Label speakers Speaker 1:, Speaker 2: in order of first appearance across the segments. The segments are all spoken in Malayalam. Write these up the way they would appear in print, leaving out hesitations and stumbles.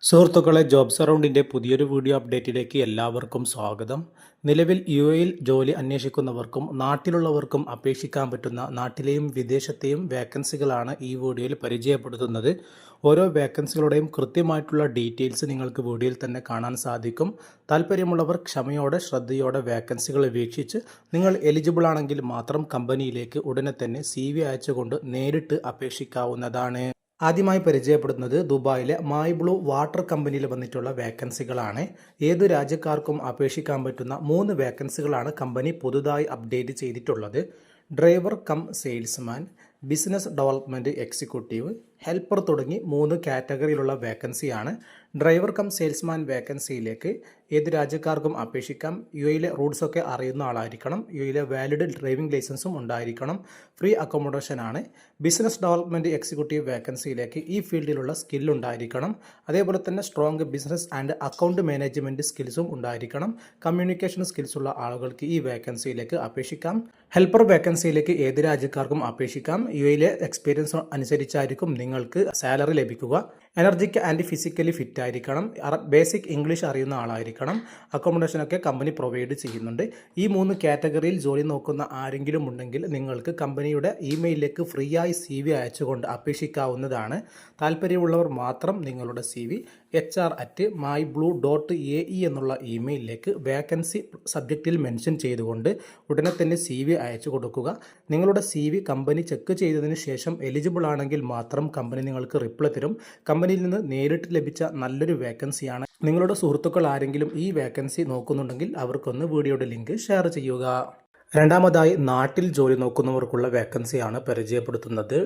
Speaker 1: സുഹൃത്തുക്കളെ, ജോബ്സ് അറൗണ്ടിൻ്റെ പുതിയൊരു വീഡിയോ അപ്ഡേറ്റിലേക്ക് എല്ലാവർക്കും സ്വാഗതം. നിലവിൽ യുഎഇയിൽ ജോലി അന്വേഷിക്കുന്നവർക്കും നാട്ടിലുള്ളവർക്കും അപേക്ഷിക്കാൻ പറ്റുന്ന നാട്ടിലെയും വിദേശത്തെയും വേക്കൻസികളാണ് ഈ വീഡിയോയിൽ പരിചയപ്പെടുത്തുന്നത്. ഓരോ വേക്കൻസികളുടെയും കൃത്യമായിട്ടുള്ള ഡീറ്റെയിൽസ് നിങ്ങൾക്ക് വീഡിയോയിൽ തന്നെ കാണാൻ സാധിക്കും. താല്പര്യമുള്ളവർ ക്ഷമയോടെ ശ്രദ്ധയോടെ വേക്കൻസികൾ വീക്ഷിച്ച് നിങ്ങൾ എലിജിബിൾ ആണെങ്കിൽ മാത്രം കമ്പനിയിലേക്ക് ഉടനെ തന്നെ CV അയച്ചുകൊണ്ട് നേരിട്ട് അപേക്ഷിക്കാവുന്നതാണ്. ആദ്യമായി പരിചയപ്പെടുന്നത് ദുബായിലെ മായി ബ്ലൂ വാട്ടർ കമ്പനിയിൽ വന്നിട്ടുള്ള വേക്കൻസികളാണ്. ഏതു രാജ്യക്കാർക്കും അപേക്ഷിക്കാൻ പറ്റുന്ന 3 വേക്കൻസികളാണ് കമ്പനി പുതുതായി അപ്ഡേറ്റ് ചെയ്തിട്ടുള്ളത്. Driver cum salesman, business development executive, helper തുടങ്ങി 3 കാറ്റഗറിയിലുള്ള വേക്കൻസിയാണ്. ഡ്രൈവർ കം സെയിൽസ്മാൻ വേക്കൻസിയിലേക്ക് ഏത് രാജ്യക്കാർക്കും അപേക്ഷിക്കാം. യുഎയിലെ റൂട്ട്സൊക്കെ അറിയുന്ന ആളായിരിക്കണം. യുഎയിലെ വാലിഡ് ഡ്രൈവിംഗ് ലൈസൻസും ഉണ്ടായിരിക്കണം. ഫ്രീ അക്കോമഡേഷൻ ആണ്. ബിസിനസ് ഡെവലപ്മെൻറ്റ് എക്സിക്യൂട്ടീവ് വേക്കൻസിയിലേക്ക് ഈ ഫീൽഡിലുള്ള സ്കിൽ ഉണ്ടായിരിക്കണം. അതേപോലെ തന്നെ strong business and account management സ്കിൽസും ഉണ്ടായിരിക്കണം. കമ്മ്യൂണിക്കേഷൻ സ്കിൽസുള്ള ആളുകൾക്ക് ഈ വേക്കൻസിയിലേക്ക് അപേക്ഷിക്കാം. ഹെൽപ്പർ വേക്കൻസിയിലേക്ക് ഏത് രാജ്യക്കാർക്കും അപേക്ഷിക്കാം. യുഎയിലെ എക്സ്പീരിയൻസ് അനുസരിച്ചായിരിക്കും നിങ്ങൾക്ക് സാലറി ലഭിക്കുക. എനർജിക്ക് ആൻഡ് ഫിസിക്കലി ഫിറ്റ് ആയിരിക്കണം. ബേസിക് ഇംഗ്ലീഷ് അറിയുന്ന ആളായിരിക്കണം. അക്കോമഡേഷനൊക്കെ കമ്പനി പ്രൊവൈഡ് ചെയ്യുന്നുണ്ട്. ഈ 3 കാറ്റഗറിയിൽ ജോലി നോക്കുന്ന ആരെങ്കിലും ഉണ്ടെങ്കിൽ നിങ്ങൾക്ക് കമ്പനിയുടെ ഇമെയിലിലേക്ക് ഫ്രീ ആയി CV അയച്ചുകൊണ്ട് അപേക്ഷിക്കാവുന്നതാണ്. താല്പര്യമുള്ളവർ മാത്രം നിങ്ങളുടെ CV HR@myblue.ae എന്നുള്ള ഇമെയിലിലേക്ക് വേക്കൻസി സബ്ജക്റ്റിൽ മെൻഷൻ ചെയ്തുകൊണ്ട് ഉടനെ തന്നെ CV അയച്ചു കൊടുക്കുക. നിങ്ങളുടെ CV കമ്പനി ചെക്ക് ചെയ്തതിന് ശേഷം എലിജിബിൾ ആണെങ്കിൽ മാത്രം കമ്പനി നിങ്ങൾക്ക് റിപ്ലൈ തരും. കമ്പനിയിൽ നിന്ന് നേരിട്ട് ലഭിച്ച നല്ലൊരു വേക്കൻസിയാണ്. നിങ്ങളുടെ സുഹൃത്തുക്കൾ ആരെങ്കിലും ഈ വേക്കൻസി നോക്കുന്നുണ്ടെങ്കിൽ അവർക്കൊന്ന് വീഡിയോയുടെ ലിങ്ക് ഷെയർ ചെയ്യുക. രണ്ടാമതായി നാട്ടിൽ ജോലി നോക്കുന്നവർക്കുള്ള വേക്കൻസിയാണ് പരിചയപ്പെടുത്തുന്നത്.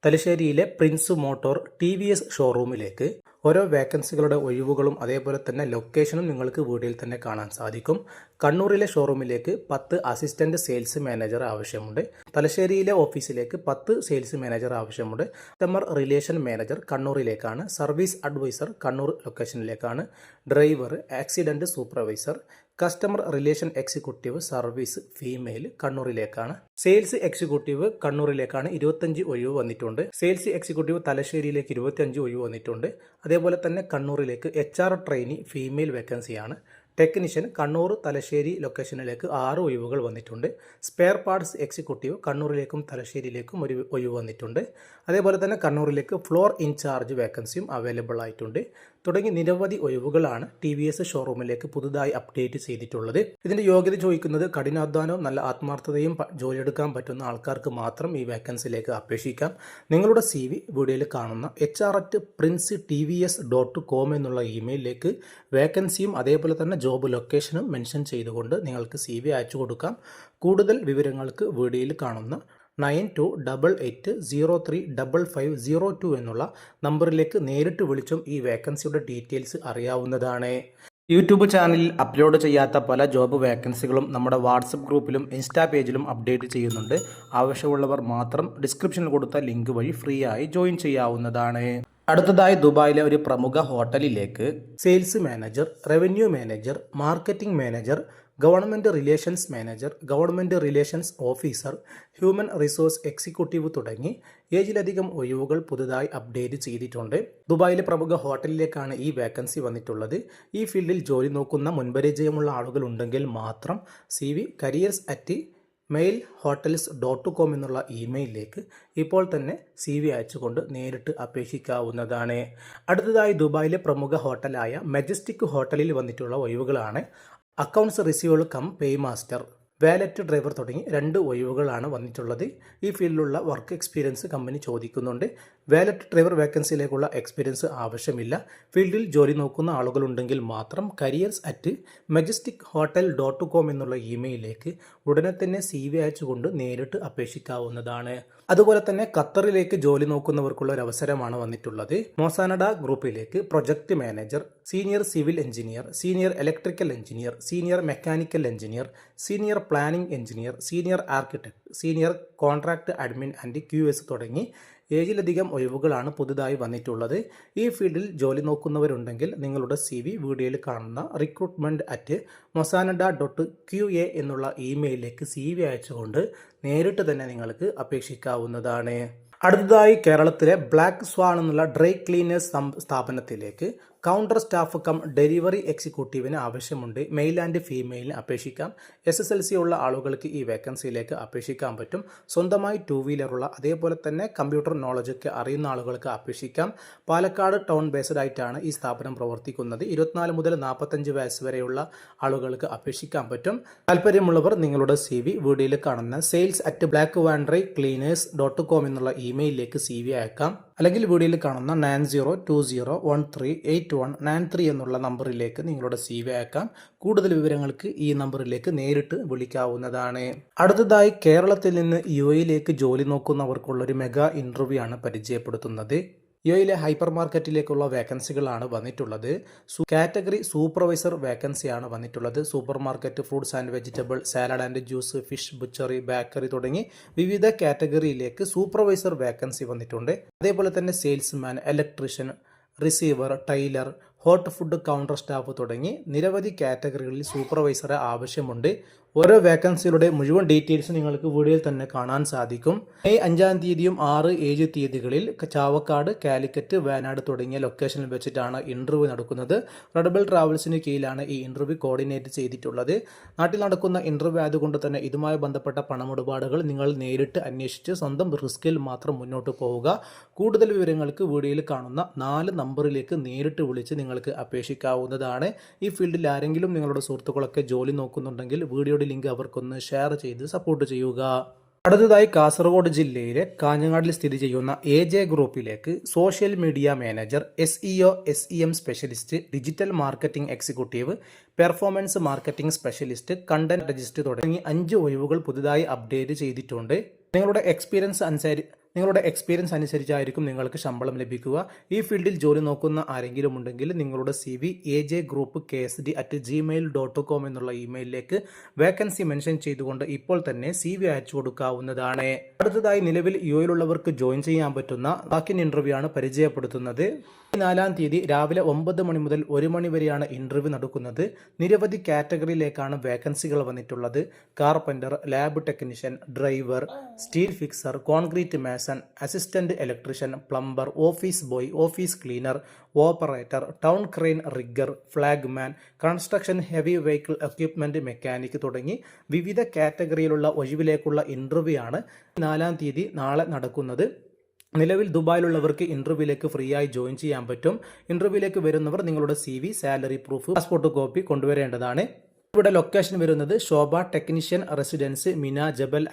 Speaker 1: തലശ്ശേരിയിലെ പ്രിൻസ് മോട്ടോർ TVS ഷോറൂമിലേക്ക് ഓരോ വേക്കൻസികളുടെ ഒഴിവുകളും അതേപോലെ തന്നെ ലൊക്കേഷനും നിങ്ങൾക്ക് വീഡിയോയിൽ തന്നെ കാണാൻ സാധിക്കും. കണ്ണൂരിലെ ഷോറൂമിലേക്ക് 10 അസിസ്റ്റന്റ് സെയിൽസ് മാനേജർ ആവശ്യമുണ്ട്. തലശ്ശേരിയിലെ ഓഫീസിലേക്ക് 10 സെയിൽസ് മാനേജർ ആവശ്യമുണ്ട്. കസ്റ്റമർ റിലേഷൻ മാനേജർ കണ്ണൂരിലേക്കാണ്. സർവീസ് അഡ്വൈസർ കണ്ണൂർ ലൊക്കേഷനിലേക്കാണ്. Driver, accident supervisor, customer relation executive service female കണ്ണൂരിലേക്കാണ്. സെയിൽസ് എക്സിക്യൂട്ടീവ് കണ്ണൂരിലേക്കാണ് 25 ഒഴിവ് വന്നിട്ടുണ്ട്. സെയിൽസ് എക്സിക്യൂട്ടീവ് തലശ്ശേരിയിലേക്ക് 25 ഒഴിവ് വന്നിട്ടുണ്ട്. അതേപോലെ തന്നെ കണ്ണൂരിലേക്ക് HR ട്രെയിനി ഫീമെയിൽ വേക്കൻസിയാണ്. ടെക്നീഷ്യൻ കണ്ണൂർ തലശ്ശേരി ലൊക്കേഷനിലേക്ക് 6 ഒഴിവുകൾ വന്നിട്ടുണ്ട്. സ്പെയർ പാർട്സ് എക്സിക്യൂട്ടീവ് കണ്ണൂരിലേക്കും തലശ്ശേരിയിലേക്കും ഒരു ഒഴിവ് വന്നിട്ടുണ്ട്. അതേപോലെ തന്നെ കണ്ണൂരിലേക്ക് ഫ്ലോർ ഇൻചാർജ് വേക്കൻസിയും അവൈലബിൾ ആയിട്ടുണ്ട്. തുടങ്ങി നിരവധി ഒഴിവുകളാണ് TVS ഷോറൂമിലേക്ക് പുതുതായി അപ്ഡേറ്റ് ചെയ്തിട്ടുള്ളത്. ഇതിൻ്റെ യോഗ്യത ചോദിക്കുന്നത് കഠിനാധ്വാനവും നല്ല ആത്മാർത്ഥതയും ജോലിയെടുക്കാൻ പറ്റുന്ന ആൾക്കാർക്ക് മാത്രം ഈ വേക്കൻസിയിലേക്ക് അപേക്ഷിക്കാം. നിങ്ങളുടെ CV വീഡിയോയിൽ കാണുന്ന HR@princetvs.com എന്നുള്ള ഇമെയിലിലേക്ക് വേക്കൻസിയും അതേപോലെ തന്നെ ജോബ് ലൊക്കേഷനും മെൻഷൻ ചെയ്തുകൊണ്ട് നിങ്ങൾക്ക് CV അയച്ചു കൊടുക്കാം. കൂടുതൽ വിവരങ്ങൾക്ക് വീഡിയോയിൽ കാണുന്ന 9288035502 എന്നുള്ള നമ്പറിലേക്ക് നേരിട്ട് വിളിച്ചും ഈ വേക്കൻസിയുടെ ഡീറ്റെയിൽസ് അറിയാവുന്നതാണ്. യൂട്യൂബ് ചാനലിൽ അപ്ലോഡ് ചെയ്യാത്ത പല ജോബ് വേക്കൻസികളും നമ്മുടെ വാട്സപ്പ് ഗ്രൂപ്പിലും ഇൻസ്റ്റാ പേജിലും അപ്ഡേറ്റ് ചെയ്യുന്നുണ്ട്. ആവശ്യമുള്ളവർ മാത്രം ഡിസ്ക്രിപ്ഷനിൽ കൊടുത്ത ലിങ്ക് വഴി ഫ്രീ ആയി ജോയിൻ ചെയ്യാവുന്നതാണ്. അടുത്തതായി ദുബായിലെ ഒരു പ്രമുഖ ഹോട്ടലിലേക്ക് sales manager, revenue manager, marketing manager, government relations manager, government relations officer, human resource executive തുടങ്ങി 7ലധികം ഒഴിവുകൾ പുതുതായി അപ്ഡേറ്റ് ചെയ്തിട്ടുണ്ട്. ദുബായിലെ പ്രമുഖ ഹോട്ടലിലേക്കാണ് ഈ വേക്കൻസി വന്നിട്ടുള്ളത്. ഈ ഫീൽഡിൽ ജോലി നോക്കുന്ന മുൻപരിചയമുള്ള ആളുകൾ ഉണ്ടെങ്കിൽ മാത്രം CV careers@mailhotels.com എന്നുള്ള ഇമെയിലിലേക്ക് ഇപ്പോൾ തന്നെ CV അയച്ചുകൊണ്ട് നേരിട്ട് അപേക്ഷിക്കാവുന്നതാണ്. അടുത്തതായി ദുബായിലെ പ്രമുഖ ഹോട്ടലായ മെജസ്റ്റിക് ഹോട്ടലിൽ വന്നിട്ടുള്ള ഒഴിവുകളാണ്. Accounts receiver cum paymaster, valet driver തുടങ്ങി 2 ഒഴിവുകളാണ് വന്നിട്ടുള്ളത്. ഈ ഫീൽഡിലുള്ള വർക്ക് എക്സ്പീരിയൻസ് കമ്പനി ചോദിക്കുന്നുണ്ട്. വാലറ്റ് ഡ്രൈവർ വേക്കൻസിയിലേക്കുള്ള എക്സ്പീരിയൻസ് ആവശ്യമില്ല. ഫീൽഡിൽ ജോലി നോക്കുന്ന ആളുകളുണ്ടെങ്കിൽ മാത്രം careers@majestichotel.com എന്നുള്ള ഇമെയിലിലേക്ക് ഉടനെ തന്നെ CV അയച്ചുകൊണ്ട് നേരിട്ട് അപേക്ഷിക്കാവുന്നതാണ്. അതുപോലെ തന്നെ ഖത്തറിലേക്ക് ജോലി നോക്കുന്നവർക്കുള്ള ഒരു അവസരമാണ് വന്നിട്ടുള്ളത്. മൊസാനഡ ഗ്രൂപ്പിലേക്ക് project manager, senior civil engineer, senior electrical engineer, senior mechanical engineer, senior planning engineer, senior architect, senior contract admin and QS തുടങ്ങി 7ലധികം ഒഴിവുകളാണ് പുതുതായി വന്നിട്ടുള്ളത്. ഈ ഫീൽഡിൽ ജോലി നോക്കുന്നവരുണ്ടെങ്കിൽ നിങ്ങളുടെ CV വീഡിയോയിൽ കാണുന്ന recruitment@mosanada.qa എന്നുള്ള ഇമെയിലിലേക്ക് CV അയച്ചുകൊണ്ട് നേരിട്ട് തന്നെ നിങ്ങൾക്ക് അപേക്ഷിക്കാവുന്നതാണ്. അടുത്തതായി കേരളത്തിലെ ബ്ലാക്ക് സ്വാൻ എന്നുള്ള ഡ്രൈ ക്ലീനേഴ്സ് സ്ഥാപനത്തിലേക്ക് കൗണ്ടർ സ്റ്റാഫ് കം ഡെലിവറി എക്സിക്യൂട്ടീവിന് ആവശ്യമുണ്ട്. മെയിൽ ആൻഡ് ഫീമെയിലിന് അപേക്ഷിക്കാം. SSLC ഉള്ള ആളുകൾക്ക് ഈ വേക്കൻസിയിലേക്ക് അപേക്ഷിക്കാൻ പറ്റും. സ്വന്തമായി 2 വീലറുള്ള അതേപോലെ തന്നെ കമ്പ്യൂട്ടർ നോളജൊക്കെ അറിയുന്ന ആളുകൾക്ക് അപേക്ഷിക്കാം. പാലക്കാട് ടൗൺ ബേസ്ഡ് ആയിട്ടാണ് ഈ സ്ഥാപനം പ്രവർത്തിക്കുന്നത്. 24 മുതൽ 45 വയസ്സ് വരെയുള്ള ആളുകൾക്ക് അപേക്ഷിക്കാൻ പറ്റും. താല്പര്യമുള്ളവർ നിങ്ങളുടെ CV വീഡിയോയിൽ കാണുന്ന sales@blackvandraycleaners.com എന്നുള്ള ഇമെയിലിലേക്ക് CV അയക്കാം. അല്ലെങ്കിൽ വീഡിയോയിൽ കാണുന്ന 9020138193 എന്നുള്ള നമ്പറിലേക്ക് നിങ്ങളുടെ CV അയക്കാം. കൂടുതൽ വിവരങ്ങൾക്ക് ഈ നമ്പറിലേക്ക് നേരിട്ട് വിളിക്കാവുന്നതാണ്. അടുത്തതായി കേരളത്തിൽ നിന്ന് UAE ജോലി നോക്കുന്നവർക്കുള്ള ഒരു മെഗാ ഇന്റർവ്യൂ ആണ് പരിചയപ്പെടുത്തുന്നത്. UAE ഹൈപ്പർ മാർക്കറ്റിലേക്കുള്ള വേക്കൻസികളാണ് വന്നിട്ടുള്ളത്. കാറ്റഗറി സൂപ്പർവൈസർ വേക്കൻസിയാണ് വന്നിട്ടുള്ളത്. Supermarket, fruits and vegetable, salad and juice, fish, butchery, bakery തുടങ്ങി വിവിധ കാറ്റഗറിയിലേക്ക് സൂപ്പർവൈസർ വേക്കൻസി വന്നിട്ടുണ്ട്. അതേപോലെ തന്നെ salesman, electrician, receiver, tailor, hot food counter staff തുടങ്ങി നിരവധി കാറ്റഗറികളിൽ സൂപ്പർവൈസറെ ആവശ്യമുണ്ട്. ഓരോ വേക്കൻസികളുടെ മുഴുവൻ ഡീറ്റെയിൽസ് നിങ്ങൾക്ക് വീഡിയോയിൽ തന്നെ കാണാൻ സാധിക്കും. മെയ് 5-ാം തീയതിയും 6, 7 തീയതികളിൽ ചാവക്കാട്, കാലിക്കറ്റ്, വയനാട് തുടങ്ങിയ ലൊക്കേഷനിൽ വെച്ചിട്ടാണ് ഇന്റർവ്യൂ നടക്കുന്നത്. റെഡബിൾ ട്രാവൽസിന് കീഴിലാണ് ഈ ഇന്റർവ്യൂ കോർഡിനേറ്റ് ചെയ്തിട്ടുള്ളത്. നാട്ടിൽ നടക്കുന്ന ഇന്റർവ്യൂ ആയതുകൊണ്ട് തന്നെ ഇതുമായി ബന്ധപ്പെട്ട പണമിടപാടുകൾ നിങ്ങൾ നേരിട്ട് അന്വേഷിച്ച് സ്വന്തം റിസ്കിൽ മാത്രം മുന്നോട്ട് പോവുക. കൂടുതൽ വിവരങ്ങൾക്ക് വീഡിയോയിൽ കാണുന്ന 4 നമ്പറിലേക്ക് നേരിട്ട് വിളിച്ച് നിങ്ങൾക്ക് അപേക്ഷിക്കാവുന്നതാണ്. ഈ ഫീൽഡിൽ ആരെങ്കിലും നിങ്ങളുടെ സുഹൃത്തുക്കളൊക്കെ ജോലി നോക്കുന്നുണ്ടെങ്കിൽ വീഡിയോയുടെ ലിങ്ക് അവർക്കൊന്ന് ഷെയർ ചെയ്ത് സപ്പോർട്ട് ചെയ്യുക. അടുത്തതായി കാസർഗോഡ് ജില്ലയിലെ കാഞ്ഞങ്ങാടിൽ സ്ഥിതി ചെയ്യുന്ന AJ ഗ്രൂപ്പിലേക്ക് social media manager, SEO SEM specialist, digital marketing executive, performance marketing specialist, content register തുടങ്ങി 5 ഒഴിവുകൾ പുതുതായി അപ്ഡേറ്റ് ചെയ്തിട്ടുണ്ട്. നിങ്ങളുടെ എക്സ്പീരിയൻസ് അനുസരിച്ചായിരിക്കും നിങ്ങൾക്ക് ശമ്പളം ലഭിക്കുക. ഈ ഫീൽഡിൽ ജോലി നോക്കുന്ന ആരെങ്കിലും ഉണ്ടെങ്കിൽ നിങ്ങളുടെ CV ajgroupksd@gmail.com എന്നുള്ള ഇമെയിലിലേക്ക് വേക്കൻസി മെൻഷൻ ചെയ്തുകൊണ്ട് ഇപ്പോൾ തന്നെ CV അയച്ചു കൊടുക്കാവുന്നതാണ്. അടുത്തതായി നിലവിൽ UAE ജോയിൻ ചെയ്യാൻ പറ്റുന്ന വാക്കിൻ ഇന്റർവ്യൂ ആണ് പരിചയപ്പെടുത്തുന്നത്. 4-ാം തീയതി രാവിലെ 9 മണി മുതൽ 1 മണി വരെയാണ് ഇന്റർവ്യൂ നടക്കുന്നത്. നിരവധി കാറ്റഗറിയിലേക്കാണ് വേക്കൻസികൾ വന്നിട്ടുള്ളത്. Carpenter, lab technician, driver, steel fixer, concrete mason, assistant electrician, plumber, office boy, office cleaner, operator, tower crane rigger, flagman, construction heavy vehicle equipment mechanic തുടങ്ങി വിവിധ കാറ്റഗറിയിലുള്ള ഒഴിവിലേക്കുള്ള ഇന്റർവ്യൂ ആണ് 4-ാം തീയതി നാളെ നടക്കുന്നത്. നിലവിൽ ദുബായിലുള്ളവർക്ക് ഇന്റർവ്യൂവിലേക്ക് ഫ്രീ ആയി ജോയിൻ ചെയ്യാൻ പറ്റും. ഇന്റർവ്യൂവിലേക്ക് വരുന്നവർ നിങ്ങളുടെ CV, salary proof, passport copy കൊണ്ടുവരേണ്ടതാണ്. ഇവിടെ ലൊക്കേഷൻ വരുന്നത് Sobha technician residence, Mina, Jebel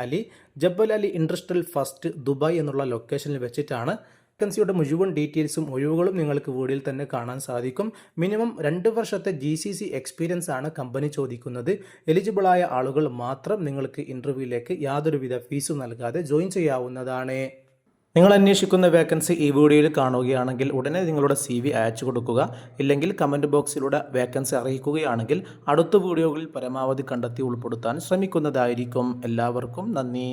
Speaker 1: Ali industrial first, Dubai എന്നുള്ള ലൊക്കേഷനിൽ വെച്ചിട്ടാണ്. വേക്കൻസിയുടെ മുഴുവൻ ഡീറ്റെയിൽസും ഒഴിവുകളും നിങ്ങൾക്ക് വീഡിയോയിൽ തന്നെ കാണാൻ സാധിക്കും. മിനിമം 2 വർഷത്തെ GCC എക്സ്പീരിയൻസ് ആണ് കമ്പനി ചോദിക്കുന്നത്. എലിജിബിളായ ആളുകൾ മാത്രം നിങ്ങൾക്ക് ഇന്റർവ്യൂവിലേക്ക് യാതൊരുവിധ ഫീസും നൽകാതെ ജോയിൻ ചെയ്യാവുന്നതാണ്. നിങ്ങൾ അന്വേഷിക്കുന്ന വേക്കൻസി ഈ വീഡിയോയിൽ കാണുകയാണെങ്കിൽ ഉടനെ നിങ്ങളുടെ CV അയച്ചു കൊടുക്കുക. ഇല്ലെങ്കിൽ കമൻറ്റ് ബോക്സിലൂടെ വേക്കൻസി അറിയിക്കുകയാണെങ്കിൽ അടുത്ത വീഡിയോകളിൽ പരമാവധി കണ്ടെത്തി ഉൾപ്പെടുത്താൻ ശ്രമിക്കുന്നതായിരിക്കും. എല്ലാവർക്കും നന്ദി.